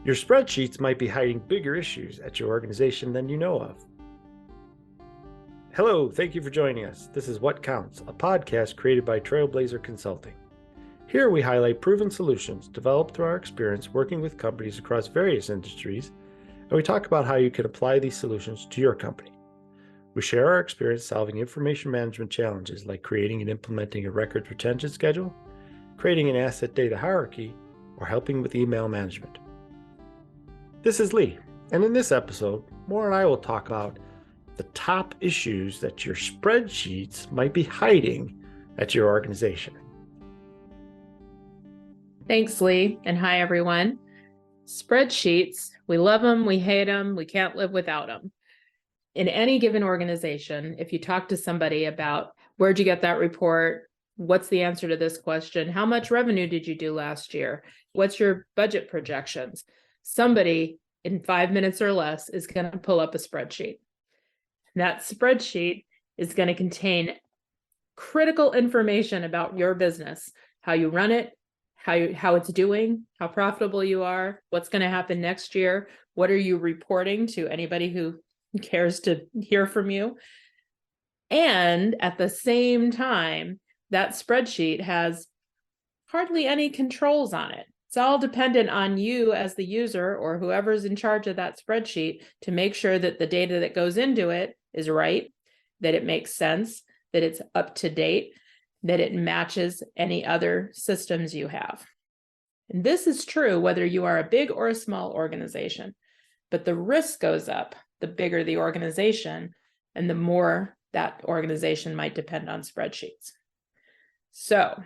Your spreadsheets might be hiding bigger issues at your organization than you know of. Hello, thank you for joining us. This is What Counts, a podcast created by Trailblazer Consulting. Here we highlight proven solutions developed through our experience working with companies across various industries, and we talk about how you can apply these solutions to your company. We share our experience solving information management challenges like creating and implementing a records retention schedule, creating an asset data hierarchy, or helping with email management. This is Lee, and in this episode, Maura and I will talk about the top issues that your spreadsheets might be hiding at your organization. Thanks, Lee, and hi, everyone. Spreadsheets, we love them, we hate them, we can't live without them. In any given organization, if you talk to somebody about where'd you get that report, what's the answer to this question, how much revenue did you do last year, what's your budget projections, somebody in 5 minutes or less is going to pull up a spreadsheet. That spreadsheet is going to contain critical information about your business, how you run it, how it's doing, how profitable you are, what's going to happen next year, what are you reporting to anybody who cares to hear from you. And at the same time, that spreadsheet has hardly any controls on it. It's all dependent on you as the user or whoever's in charge of that spreadsheet to make sure that the data that goes into it is right, that it makes sense, that it's up to date, that it matches any other systems you have. And this is true whether you are a big or a small organization, but the risk goes up the bigger the organization and the more that organization might depend on spreadsheets. So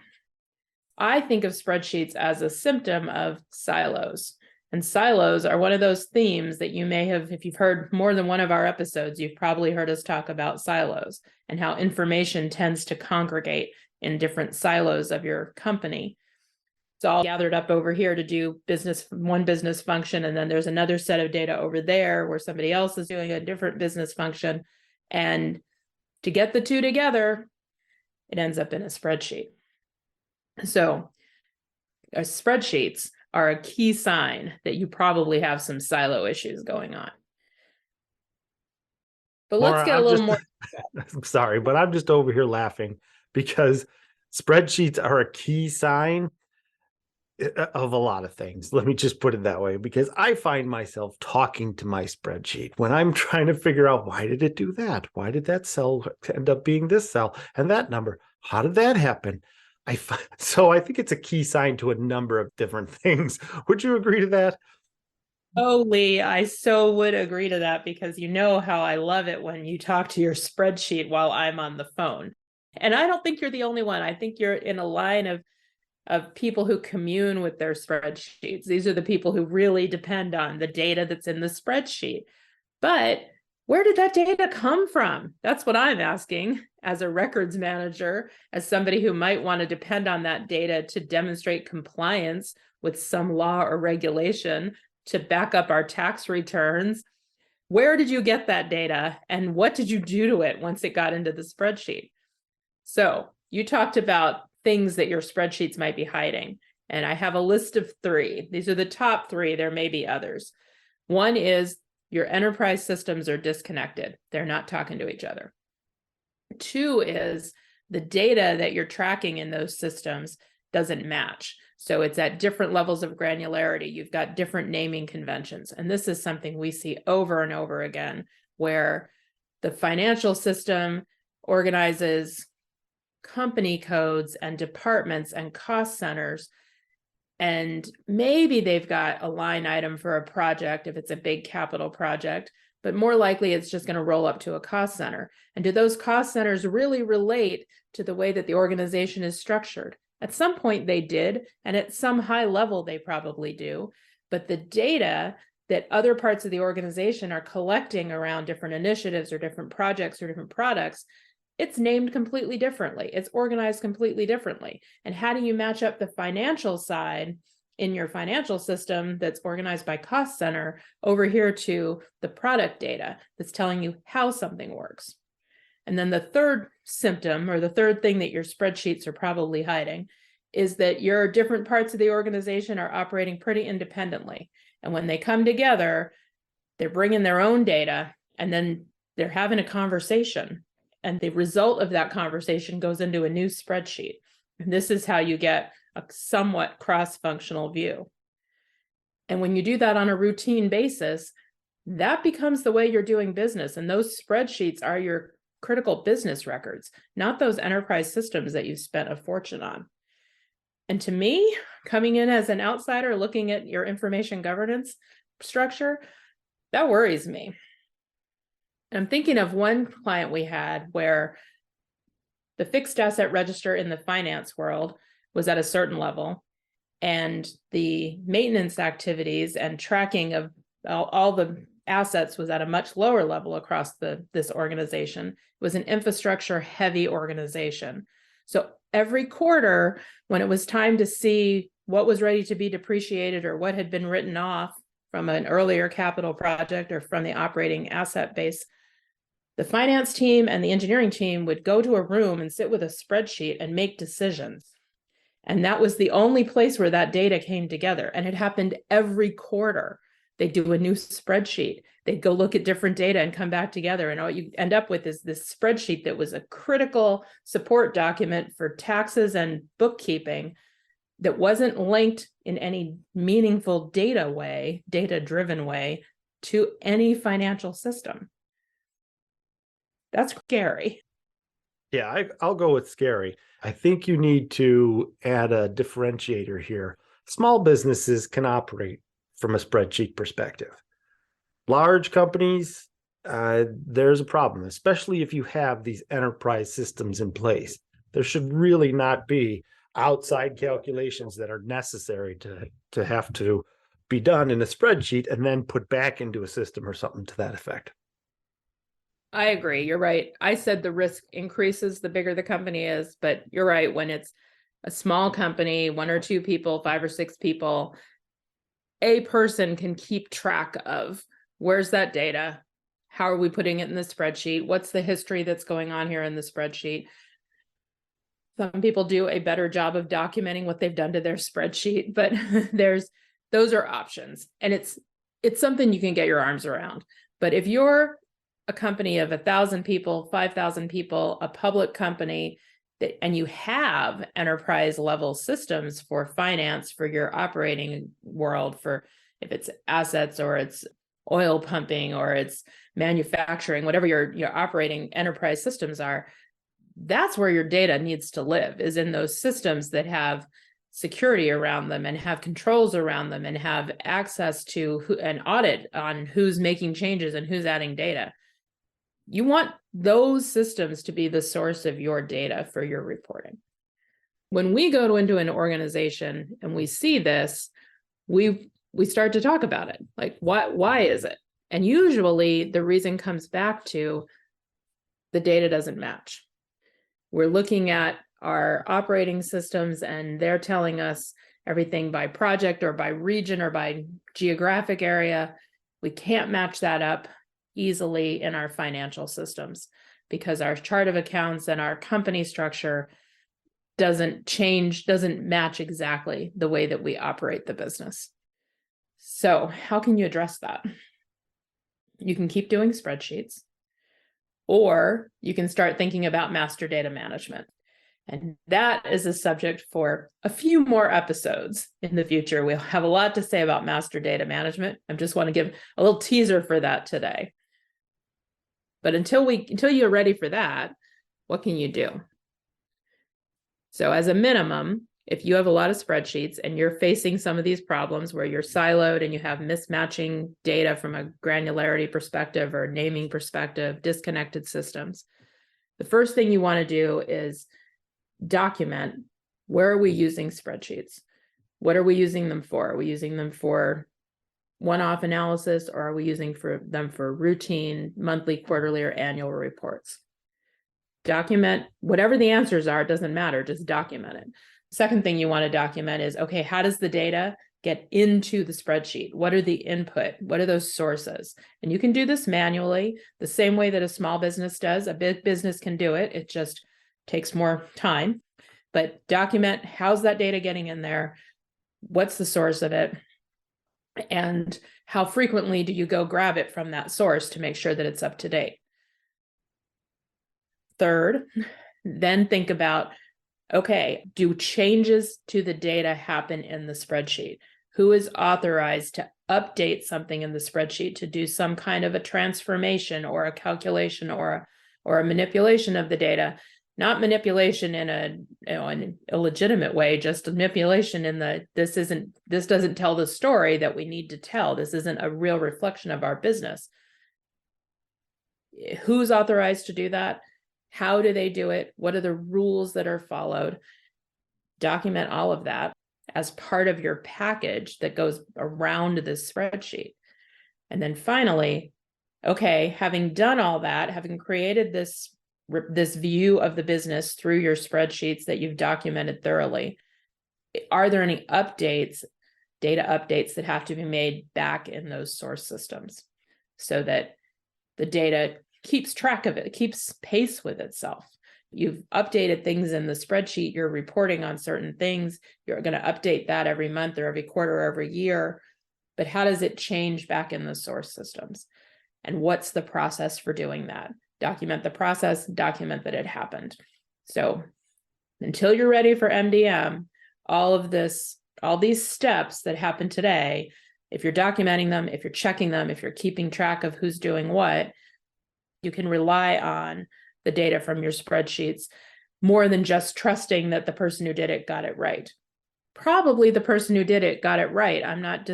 I think of spreadsheets as a symptom of silos. And silos are one of those themes that you may have, if you've heard more than one of our episodes, you've probably heard us talk about silos and how information tends to congregate in different silos of your company. It's all gathered up over here to do one business function, and then there's another set of data over there where somebody else is doing a different business function. And to get the two together, it ends up in a spreadsheet. So spreadsheets are a key sign that you probably have some silo issues going on. But let's get a little more. I'm sorry, but I'm just over here laughing because spreadsheets are a key sign of a lot of things. Let me just put it that way, because I find myself talking to my spreadsheet when I'm trying to figure out, why did it do that? Why did that cell end up being this cell and that number? How did that happen? So I think it's a key sign to a number of different things. Would you agree to that? Oh, Lee, I so would agree to that, because you know how I love it when you talk to your spreadsheet while I'm on the phone. And I don't think you're the only one. I think you're in a line of people who commune with their spreadsheets. These are the people who really depend on the data that's in the spreadsheet. But where did that data come from? That's what I'm asking as a records manager, as somebody who might want to depend on that data to demonstrate compliance with some law or regulation, to back up our tax returns. Where did you get that data, and what did you do to it once it got into the spreadsheet? So you talked about things that your spreadsheets might be hiding, and I have a list of 3. These are the top 3. There may be others. One is your enterprise systems are disconnected. They're not talking to each other. 2 is the data that you're tracking in those systems doesn't match. So it's at different levels of granularity. You've got different naming conventions. And this is something we see over and over again, where the financial system organizes company codes and departments and cost centers. And maybe they've got a line item for a project if it's a big capital project, but more likely it's just going to roll up to a cost center. And do those cost centers really relate to the way that the organization is structured? At some point they did, and at some high level they probably do. But the data that other parts of the organization are collecting around different initiatives or different projects or different products, it's named completely differently. It's organized completely differently. And how do you match up the financial side in your financial system that's organized by cost center over here to the product data that's telling you how something works? And then the third symptom, or the third thing that your spreadsheets are probably hiding, is that your different parts of the organization are operating pretty independently. And when they come together, they're bringing their own data, and then they're having a conversation. And the result of that conversation goes into a new spreadsheet. And this is how you get a somewhat cross-functional view. And when you do that on a routine basis, that becomes the way you're doing business. And those spreadsheets are your critical business records, not those enterprise systems that you spent a fortune on. And to me, coming in as an outsider, looking at your information governance structure, that worries me. I'm thinking of one client we had where the fixed asset register in the finance world was at a certain level, and the maintenance activities and tracking of all the assets was at a much lower level across this organization. It was an infrastructure heavy organization. So every quarter, when it was time to see what was ready to be depreciated or what had been written off from an earlier capital project or from the operating asset base, the finance team and the engineering team would go to a room and sit with a spreadsheet and make decisions. And that was the only place where that data came together. And it happened every quarter. They'd do a new spreadsheet. They'd go look at different data and come back together. And what you end up with is this spreadsheet that was a critical support document for taxes and bookkeeping that wasn't linked in any meaningful data-driven way to any financial system. That's scary. Yeah, I'll go with scary. I think you need to add a differentiator here. Small businesses can operate from a spreadsheet perspective. Large companies, there's a problem, especially if you have these enterprise systems in place. There should really not be outside calculations that are necessary to have to be done in a spreadsheet and then put back into a system or something to that effect. I agree. You're right. I said the risk increases the bigger the company is, but you're right. When it's a small company, 1 or 2 people, 5 or 6 people, a person can keep track of where's that data? How are we putting it in the spreadsheet? What's the history that's going on here in the spreadsheet? Some people do a better job of documenting what they've done to their spreadsheet, but those are options. And it's something you can get your arms around. But if you're a company of 1,000 people, 5,000 people, a public company, and you have enterprise level systems for finance, for your operating world, for if it's assets or it's oil pumping or it's manufacturing, whatever your operating enterprise systems are, that's where your data needs to live, is in those systems that have security around them and have controls around them and have access to an audit on who's making changes and who's adding data. You want those systems to be the source of your data for your reporting. When we go into an organization and we see this, we start to talk about it. Like, why is it? And usually the reason comes back to the data doesn't match. We're looking at our operating systems and they're telling us everything by project or by region or by geographic area. We can't match that up easily in our financial systems because our chart of accounts and our company structure doesn't match exactly the way that we operate the business. So how can you address that? You can keep doing spreadsheets, or you can start thinking about master data management. And that is a subject for a few more episodes in the future. We'll have a lot to say about master data management. I just want to give a little teaser for that today. But until you're ready for that, what can you do? So as a minimum, if you have a lot of spreadsheets and you're facing some of these problems where you're siloed and you have mismatching data from a granularity perspective or naming perspective, disconnected systems, the first thing you want to do is document, where are we using spreadsheets? What are we using them for? Are we using them for one-off analysis, or are we using them for routine monthly, quarterly, or annual reports? Document whatever the answers are. It doesn't matter, just document it. Second thing you want to document is, okay, how does the data get into the spreadsheet? What are the input? What are those sources? And you can do this manually the same way that a small business does. A big business can do it. It just takes more time. but document how's that data getting in there, what's the source of it, and how frequently do you go grab it from that source to make sure that it's up to date. Third, then think about, okay, do changes to the data happen in the spreadsheet? Who is authorized to update something in the spreadsheet, to do some kind of a transformation or a calculation or a manipulation of the data? Not manipulation in an illegitimate way, just manipulation in the, this doesn't tell the story that we need to tell. This isn't a real reflection of our business. Who's authorized to do that? How do they do it? What are the rules that are followed? Document all of that as part of your package that goes around this spreadsheet. And then finally, okay, having done all that, having created this view of the business through your spreadsheets that you've documented thoroughly, are there any updates, data updates that have to be made back in those source systems so that the data keeps track of it, keeps pace with itself? You've updated things in the spreadsheet, you're reporting on certain things, you're going to update that every month or every quarter or every year, but how does it change back in the source systems? And what's the process for doing that? Document the process, document that it happened. So until you're ready for MDM, all these steps that happen today, if you're documenting them, if you're checking them, if you're keeping track of who's doing what, you can rely on the data from your spreadsheets more than just trusting that the person who did it got it right. Probably the person who did it got it right. I'm not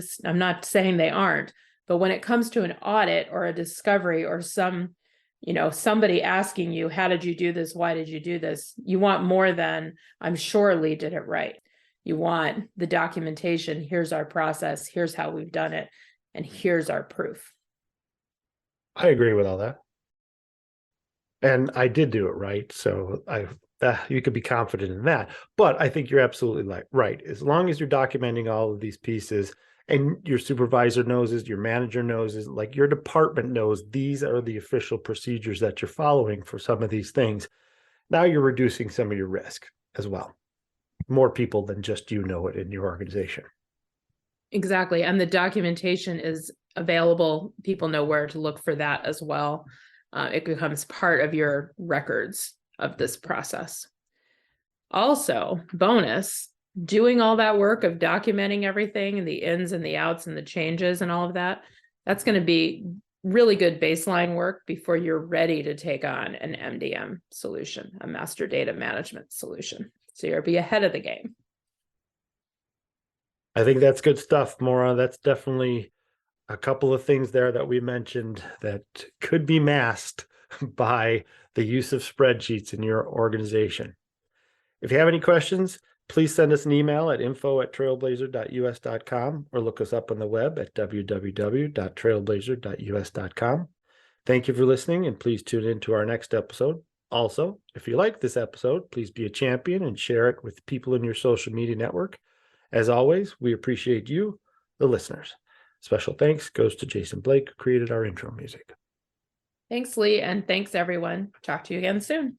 saying they aren't, but when it comes to an audit or a discovery or somebody asking you, how did you do this? Why did you do this? You want more than, I'm sure Lee did it right. You want the documentation. Here's our process. Here's how we've done it. And here's our proof. I agree with all that. And I did do it right. So you could be confident in that. But I think you're absolutely right. As long as you're documenting all of these pieces and your supervisor knows it, your manager knows it, like your department knows these are the official procedures that you're following for some of these things, now you're reducing some of your risk as well. More people than just you know it in your organization. Exactly. And the documentation is available. People know where to look for that as well. It becomes part of your records of this process. Also, bonus, doing all that work of documenting everything and the ins and the outs and the changes and all of that, that's going to be really good baseline work before you're ready to take on an MDM solution, a master data management solution. So you'll be ahead of the game. I think that's good stuff, Maura. That's definitely a couple of things there that we mentioned that could be masked by the use of spreadsheets in your organization. If you have any questions, please send us an email at info@trailblazer.us.com or look us up on the web at www.trailblazer.us.com. Thank you for listening, and please tune in to our next episode. Also, if you like this episode, please be a champion and share it with people in your social media network. As always, we appreciate you, the listeners. Special thanks goes to Jason Blake, who created our intro music. Thanks, Lee, and thanks, everyone. Talk to you again soon.